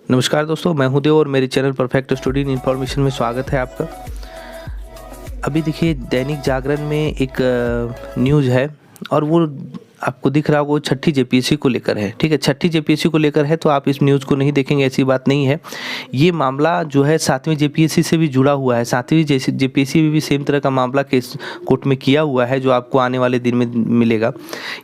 नमस्कार दोस्तों, मैं हूं देव और मेरे चैनल परफेक्ट स्टूडेंट इन्फॉर्मेशन में स्वागत है आपका। अभी देखिए, दैनिक जागरण में एक न्यूज़ है और वो आपको दिख रहा होगा, वो छठी जेपीएससी को लेकर है। ठीक है, छठी जेपीएससी को लेकर है तो आप इस न्यूज़ को नहीं देखेंगे, ऐसी बात नहीं है। ये मामला जो है 7वीं जेपीएससी से भी जुड़ा हुआ है। 7वीं जेपीएससी में भी सेम तरह का मामला केस कोर्ट में किया हुआ है, जो आपको आने वाले दिन में मिलेगा।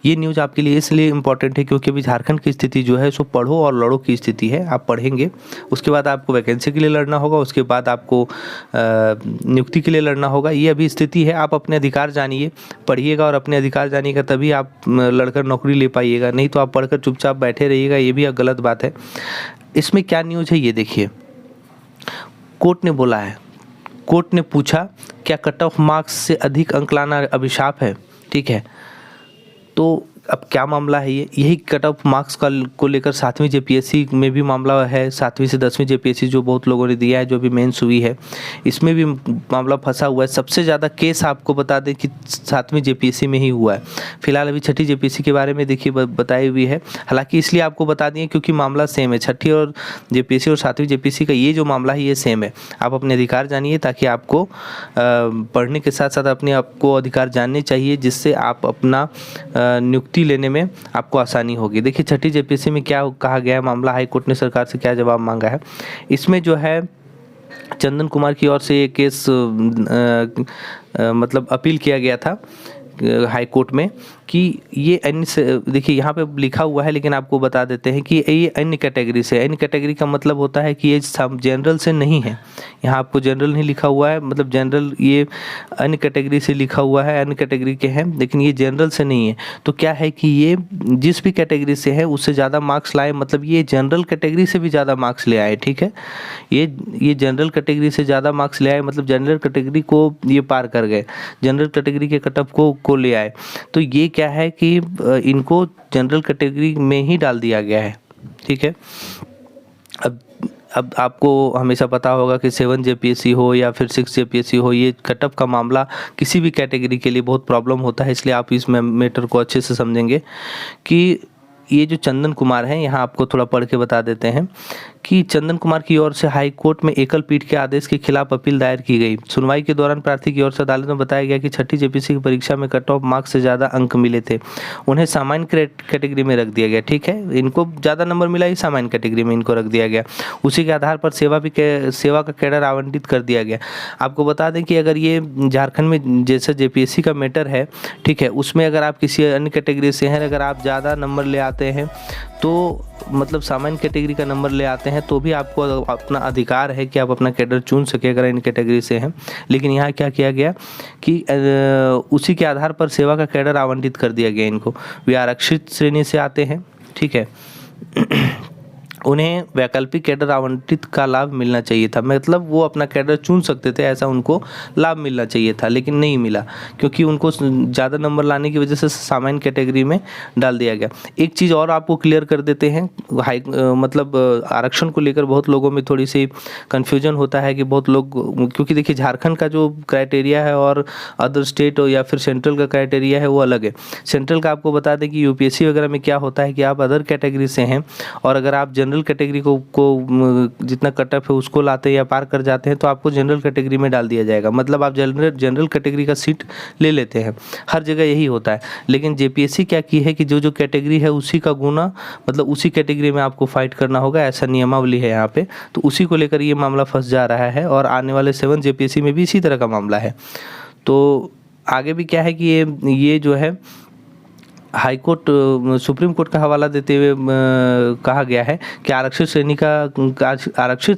ये न्यूज़ आपके लिए इसलिए इम्पोर्टेंट है क्योंकि अभी झारखंड की स्थिति जो है सो पढ़ो और लड़ो की स्थिति है। आप पढ़ेंगे, उसके बाद आपको वैकेंसी के लिए लड़ना होगा, उसके बाद आपको नियुक्ति के लिए लड़ना होगा। ये अभी स्थिति है। आप अपने अधिकार जानिए, पढ़िएगा और अपने अधिकार जानिएगा, तभी आप लड़कर नौकरी ले पाइएगा। नहीं तो आप पढ़कर चुपचाप बैठे रहिएगा, ये भी गलत बात है। इसमें क्या न्यूज़ है ये देखिए। कोर्ट ने बोला है, कोर्ट ने पूछा क्या कट ऑफ मार्क्स से अधिक अंक लाना अभिशाप है। ठीक है, तो अब क्या मामला है ये, यही कट ऑफ मार्क्स को लेकर 7वीं जेपीएससी में भी मामला है। 7वीं से 10वीं जेपीएससी जो बहुत लोगों ने दिया है, जो भी मेंस हुई है, इसमें भी मामला फंसा हुआ है। सबसे ज़्यादा केस आपको बता दें कि 7वीं जेपीएससी में ही हुआ है। फिलहाल अभी छठी जेपीएससी के बारे में देखिए बताई हुई है। हालांकि इसलिए आपको बता दिए क्योंकि मामला सेम है। छठी और जेपीएससी और 7वीं जेपीएससी का ये जो मामला है ये सेम है। आप अपने अधिकार जानिए, ताकि आपको पढ़ने के साथ साथ अपने आपको अधिकार जानने चाहिए, जिससे आप अपना नियुक्ति लेने में आपको आसानी होगी। देखिए, छठी जेपीएससी में क्या कहा गया है मामला, हाई कोर्ट ने सरकार से क्या जवाब मांगा है। इसमें जो है चंदन कुमार की ओर से ये केस मतलब अपील किया गया था हाई कोर्ट में कि ये अन्य से, देखिए यहाँ पे लिखा हुआ है लेकिन आपको बता देते हैं कि ये अन्य कैटेगरी से। अन्य कैटेगरी का मतलब होता है कि ये जनरल से नहीं है। यहाँ आपको जनरल नहीं लिखा हुआ है, मतलब जनरल ये अन्य कैटेगरी से लिखा हुआ है, अन्य कैटेगरी के हैं, लेकिन ये जनरल से नहीं है। तो क्या है कि ये जिस भी कैटेगरी से है उससे ज़्यादा मार्क्स लाए, मतलब ये जनरल कैटेगरी से भी ज़्यादा मार्क्स ले आए। ठीक है, ये जनरल कैटेगरी से ज़्यादा मार्क्स ले आए, मतलब जनरल कैटेगरी को ये पार कर गए, जनरल कैटेगरी के कटअप को ले आए। तो ये क्या है कि इनको जनरल कैटेगरी में ही डाल दिया गया है। ठीक है, अब आपको हमेशा पता होगा कि 7 जेपीएससी हो या फिर 6 जेपीएससी हो, ये कटअप का मामला किसी भी कैटेगरी के लिए बहुत प्रॉब्लम होता है। इसलिए आप इस मैटर को अच्छे से समझेंगे कि ये जो चंदन कुमार हैं, यहाँ आपको थोड़ा पढ़ के बता देते हैं कि चंदन कुमार की ओर से हाई कोर्ट में एकल पीठ के आदेश के खिलाफ अपील दायर की गई। सुनवाई के दौरान प्रार्थी की ओर से अदालत में बताया गया कि छठी जेपीएससी की परीक्षा में कट ऑफ मार्क्स से ज़्यादा अंक मिले थे, उन्हें सामान्य कैटेगरी में रख दिया गया। ठीक है, इनको ज़्यादा नंबर मिला, ही सामान्य कैटेगरी में इनको रख दिया गया। उसी के आधार पर सेवा का कैडर आवंटित कर दिया गया। आपको बता दें कि अगर ये झारखंड में जैसे जेपीएससी का मैटर है, ठीक है, उसमें अगर आप किसी अन्य कैटेगरी से हैं, अगर आप ज़्यादा नंबर ले आते हैं तो मतलब सामान्य कैटेगरी का नंबर ले आते हैं तो भी आपको अपना अधिकार है कि आप अपना कैडर चुन सके अगर इन कैटेगरी से हैं। लेकिन यहाँ क्या किया गया कि उसी के आधार पर सेवा का कैडर आवंटित कर दिया गया इनको। वे आरक्षित श्रेणी से आते हैं। ठीक है, उन्हें वैकल्पिक कैडर आवंटित का लाभ मिलना चाहिए था, मतलब वो अपना कैडर चुन सकते थे, ऐसा उनको लाभ मिलना चाहिए था, लेकिन नहीं मिला क्योंकि उनको ज़्यादा नंबर लाने की वजह से सामान्य कैटेगरी में डाल दिया गया। एक चीज़ और आपको क्लियर कर देते हैं, मतलब आरक्षण को लेकर बहुत लोगों में थोड़ी सी कन्फ्यूजन होता है कि बहुत लोग, क्योंकि देखिए झारखंड का जो क्राइटेरिया है और अदर स्टेट या फिर सेंट्रल का क्राइटेरिया है वो अलग है। सेंट्रल का आपको बता दें कि यूपीएससी वगैरह में क्या होता है कि आप अदर कैटेगरी से हैं और अगर आप जनरल कैटेगरी को जितना कटअप है उसको लाते हैं या पार कर जाते हैं तो आपको जनरल कैटेगरी में डाल दिया जाएगा, मतलब आप जनरल कैटेगरी का सीट ले लेते हैं। हर जगह यही होता है। लेकिन जेपीएससी क्या की है कि जो कैटेगरी है उसी का गुना, मतलब उसी कैटेगरी में आपको फाइट करना होगा, ऐसा नियमावली है यहाँ पे। तो उसी को लेकर ये मामला फंस जा रहा है और आने वाले 7 जेपीएससी में भी इसी तरह का मामला है। तो आगे भी क्या है कि ये जो है हाई कोर्ट सुप्रीम कोर्ट का हवाला देते हुए कहा गया है कि आरक्षित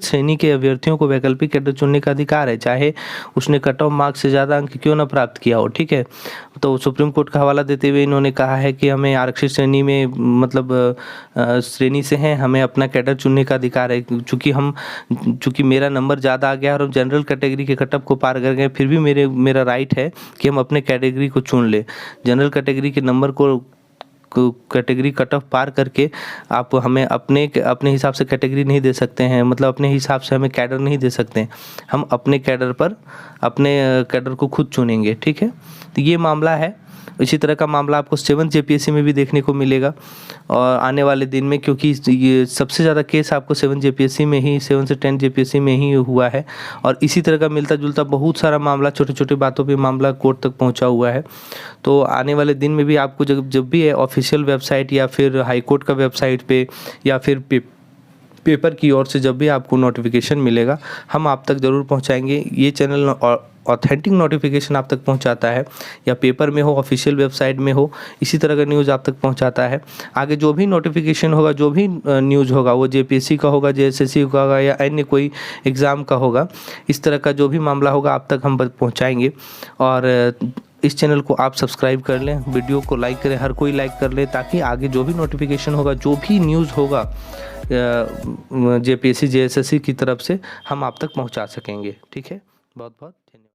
श्रेणी के अभ्यर्थियों को वैकल्पिक कैडर चुनने का अधिकार है, चाहे उसने कट ऑफ मार्क्स से ज़्यादा अंक क्यों न प्राप्त किया हो। ठीक है, तो सुप्रीम कोर्ट का हवाला देते हुए इन्होंने कहा है कि हमें आरक्षित श्रेणी में, मतलब श्रेणी से हैं, हमें अपना कैडर चुनने का अधिकार है। चूँकि मेरा नंबर ज़्यादा आ गया और हम जनरल कैटेगरी के कटअप को पार कर गए, फिर भी मेरा राइट है कि हम अपने कैटेगरी को चुन ले। जनरल कैटेगरी के नंबर को कैटेगरी कट ऑफ पार करके आप हमें अपने हिसाब से कैटेगरी नहीं दे सकते हैं, मतलब अपने हिसाब से हमें कैडर नहीं दे सकते हैं। हम अपने कैडर को खुद चुनेंगे। ठीक है, तो ये मामला है। इसी तरह का मामला आपको 7th जेपीएससी में भी देखने को मिलेगा और आने वाले दिन में, क्योंकि ये सबसे ज़्यादा केस आपको 7 जेपीएससी में ही, 7 से 10 जेपीएससी में ही हुआ है। और इसी तरह का मिलता जुलता बहुत सारा मामला, छोटे छोटे बातों पे मामला कोर्ट तक पहुंचा हुआ है। तो आने वाले दिन में भी आपको जब भी ऑफिशियल वेबसाइट या फिर हाई कोर्ट का वेबसाइट पे या फिर पेपर की ओर से जब भी आपको नोटिफिकेशन मिलेगा, हम आप तक ज़रूर पहुंचाएंगे। ये चैनल ऑथेंटिक नोटिफिकेशन आप तक पहुंचाता है, या पेपर में हो, ऑफिशियल वेबसाइट में हो, इसी तरह का न्यूज़ आप तक पहुंचाता है। आगे जो भी नोटिफिकेशन होगा, जो भी न्यूज़ होगा, वो जेपीएससी का होगा, जेएसएससी का होगा या अन्य कोई एग्ज़ाम का होगा, इस तरह का जो भी मामला होगा आप तक हम पहुँचाएँगे। और इस चैनल को आप सब्सक्राइब कर लें, वीडियो को लाइक करें, हर कोई लाइक कर ले, ताकि आगे जो भी नोटिफिकेशन होगा, जो भी न्यूज़ होगा जेपीएससी जेएसएससी की तरफ से, हम आप तक पहुंचा सकेंगे। ठीक है, बहुत बहुत